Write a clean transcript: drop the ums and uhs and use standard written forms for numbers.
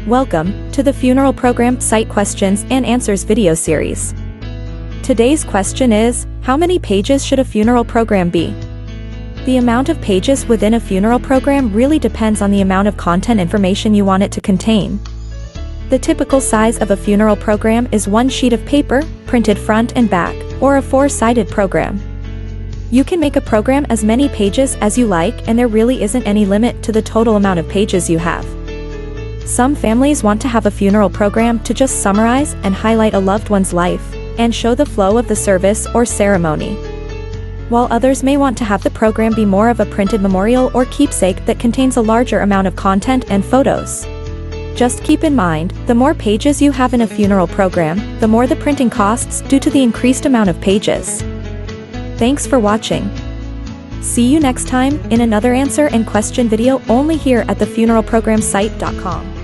Welcome to the Funeral Program Site Questions and Answers video series. Today's question is, how many pages should a funeral program be? The amount of pages within a funeral program really depends on the amount of content information you want it to contain. The typical size of a funeral program is one sheet of paper, printed front and back, or a 4-sided program. You can make a program as many pages as you like, and there really isn't any limit to the total amount of pages you have. Some families want to have a funeral program to just summarize and highlight a loved one's life, and show the flow of the service or ceremony. While others may want to have the program be more of a printed memorial or keepsake that contains a larger amount of content and photos. Just keep in mind, the more pages you have in a funeral program, the more the printing costs due to the increased amount of pages. Thanks for watching. See you next time in another answer and question video only here at the-funeral-program-site.com.